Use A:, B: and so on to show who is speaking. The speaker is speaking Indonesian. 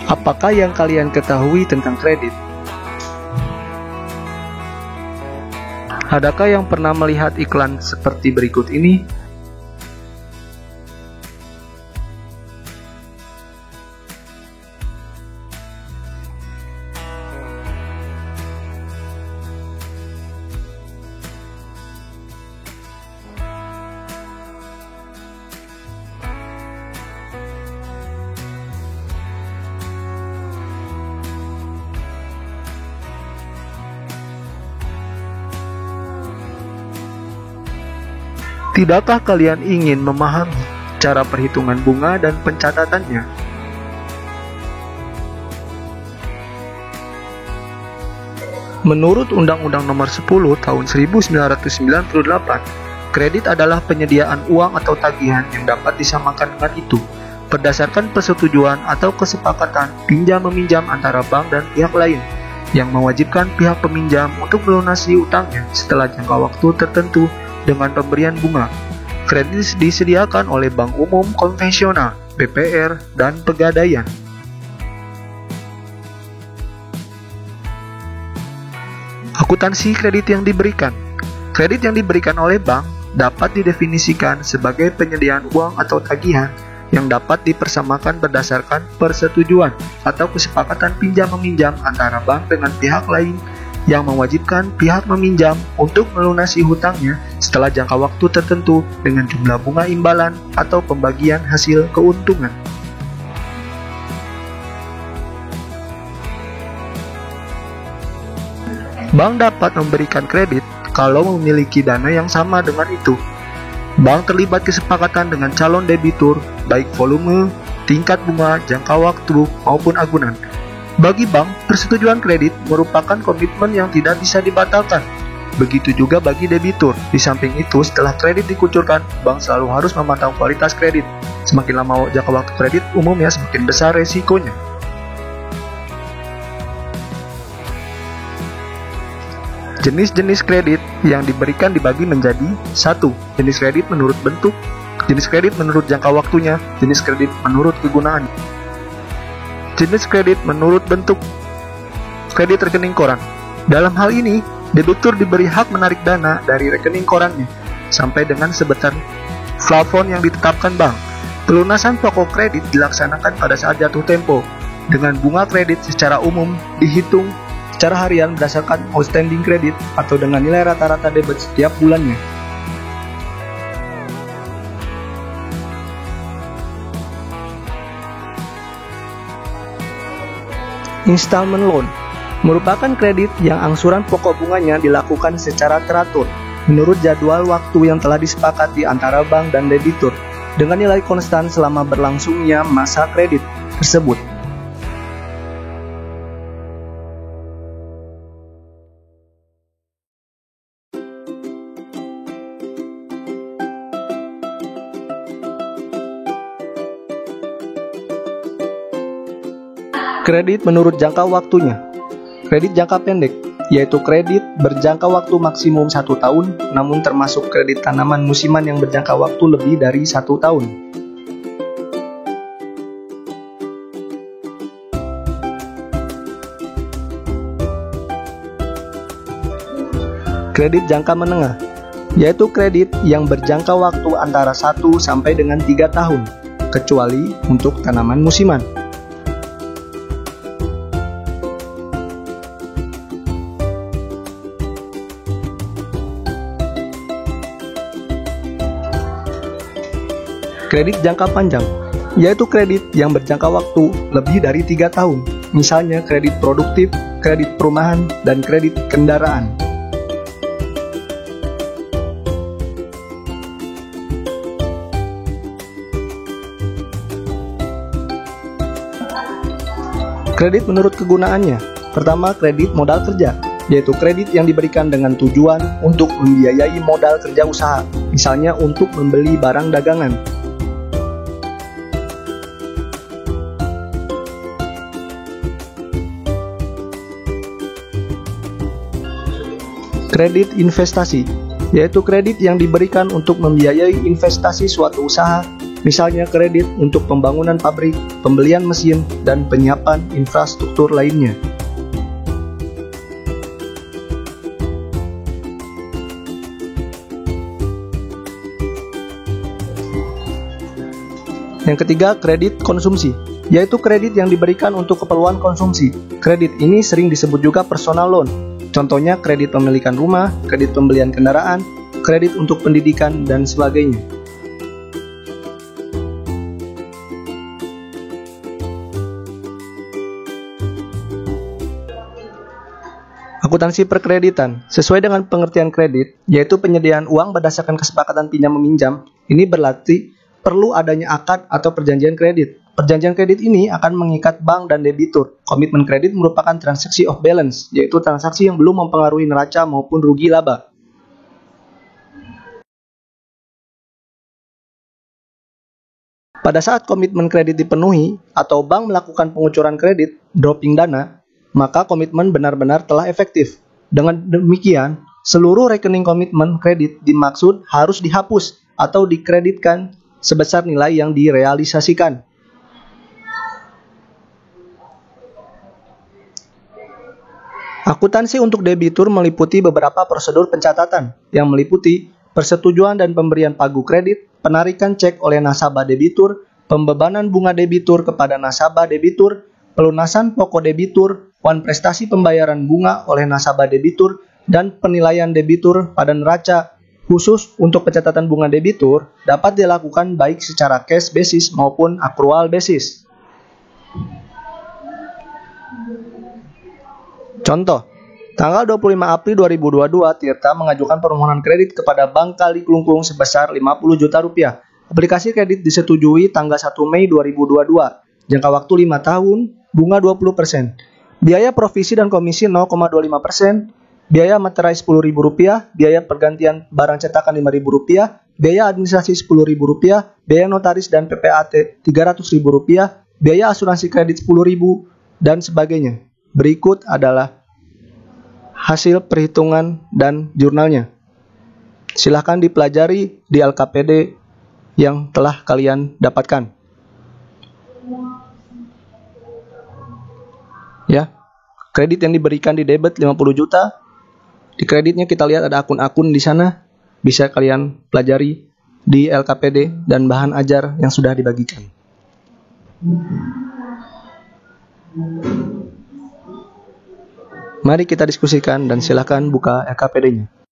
A: Apakah yang kalian ketahui tentang kredit? Adakah yang pernah melihat iklan seperti berikut ini? Tidakkah kalian ingin memahami cara perhitungan bunga dan pencatatannya? Menurut Undang-Undang Nomor 10 Tahun 1998, kredit adalah penyediaan uang atau tagihan yang dapat disamakan dengan itu berdasarkan persetujuan atau kesepakatan pinjam-meminjam antara bank dan pihak lain yang mewajibkan pihak peminjam untuk melunasi utangnya setelah jangka waktu tertentu dengan pemberian bunga. Kredit disediakan oleh bank umum konvensional, BPR, dan Pegadaian. Akuntansi kredit yang diberikan. Kredit yang diberikan oleh bank dapat didefinisikan sebagai penyediaan uang atau tagihan yang dapat dipersamakan berdasarkan persetujuan atau kesepakatan pinjam-meminjam antara bank dengan pihak lain yang mewajibkan pihak meminjam untuk melunasi hutangnya setelah jangka waktu tertentu dengan jumlah bunga imbalan atau pembagian hasil keuntungan. Bank dapat memberikan kredit kalau memiliki dana yang sama dengan itu. Bank terlibat kesepakatan dengan calon debitur, baik volume, tingkat bunga, jangka waktu, maupun agunan. Bagi bank, persetujuan kredit merupakan komitmen yang tidak bisa dibatalkan. Begitu juga bagi debitur. Di samping itu, setelah kredit dikucurkan, bank selalu harus memantau kualitas kredit. Semakin lama jangka waktu kredit, umumnya semakin besar resikonya. Jenis-jenis kredit yang diberikan dibagi menjadi 1. Jenis kredit menurut bentuk, jenis kredit menurut jangka waktunya, jenis kredit menurut kegunaan. Jenis kredit menurut bentuk. Kredit rekening koran. Dalam hal ini, debitur diberi hak menarik dana dari rekening korannya sampai dengan sebesar plafon yang ditetapkan bank. Pelunasan pokok kredit dilaksanakan pada saat jatuh tempo, dengan bunga kredit secara umum dihitung secara harian berdasarkan outstanding kredit atau dengan nilai rata-rata debit setiap bulannya. Installment loan merupakan kredit yang angsuran pokok bunganya dilakukan secara teratur menurut jadwal waktu yang telah disepakati antara bank dan debitur dengan nilai konstan selama berlangsungnya masa kredit tersebut. Kredit menurut jangka waktunya. Kredit jangka pendek, yaitu kredit berjangka waktu maksimum 1 tahun, namun termasuk kredit tanaman musiman yang berjangka waktu lebih dari 1 tahun. Kredit jangka menengah, yaitu kredit yang berjangka waktu antara 1 sampai dengan 3 tahun, kecuali untuk tanaman musiman. Kredit jangka panjang, yaitu kredit yang berjangka waktu lebih dari 3 tahun, misalnya kredit produktif, kredit perumahan, dan kredit kendaraan. Kredit menurut kegunaannya. Pertama, kredit modal kerja, yaitu kredit yang diberikan dengan tujuan untuk membiayai modal kerja usaha, misalnya untuk membeli barang dagangan. Kredit investasi, yaitu kredit yang diberikan untuk membiayai investasi suatu usaha misalnya kredit untuk pembangunan pabrik, pembelian mesin, dan penyiapan infrastruktur lainnya. Yang ketiga, kredit konsumsi, yaitu kredit yang diberikan untuk keperluan konsumsi. Kredit ini sering disebut juga personal loan. Contohnya kredit pemilikan rumah, kredit pembelian kendaraan, kredit untuk pendidikan, dan sebagainya. Akuntansi perkreditan, sesuai dengan pengertian kredit, yaitu penyediaan uang berdasarkan kesepakatan pinjam-meminjam, ini berarti perlu adanya akad atau perjanjian kredit. Perjanjian kredit ini akan mengikat bank dan debitur. Komitmen kredit merupakan transaksi off balance, yaitu transaksi yang belum mempengaruhi neraca maupun rugi laba. Pada saat komitmen kredit dipenuhi atau bank melakukan pengucuran kredit, dropping dana, maka komitmen benar-benar telah efektif. Dengan demikian, seluruh rekening komitmen kredit dimaksud harus dihapus atau dikreditkan sebesar nilai yang direalisasikan. Akuntansi untuk debitur meliputi beberapa prosedur pencatatan yang meliputi persetujuan dan pemberian pagu kredit, penarikan cek oleh nasabah debitur, pembebanan bunga debitur kepada nasabah debitur, pelunasan pokok debitur, wan prestasi pembayaran bunga oleh nasabah debitur, dan penilaian debitur pada neraca. Khusus untuk pencatatan bunga debitur dapat dilakukan baik secara cash basis maupun accrual basis. Contoh, tanggal 25 April 2022, Tirta mengajukan permohonan kredit kepada Bank Kali Klungkung sebesar 50 juta rupiah. Aplikasi kredit disetujui tanggal 1 Mei 2022. Jangka waktu 5 tahun, bunga 20%. Biaya provisi dan komisi 0,25%. Biaya materai Rp10.000, biaya pergantian barang cetakan Rp5.000, biaya administrasi Rp10.000, biaya notaris dan PPAT Rp300.000, biaya asuransi kredit Rp10.000, dan sebagainya. Berikut adalah hasil perhitungan dan jurnalnya. Silahkan dipelajari di LKPD yang telah kalian dapatkan. Ya, kredit yang diberikan di debit 50 juta. Di kreditnya kita lihat ada akun-akun di sana, bisa kalian pelajari di LKPD dan bahan ajar yang sudah dibagikan. Mari kita diskusikan dan silakan buka LKPD-nya.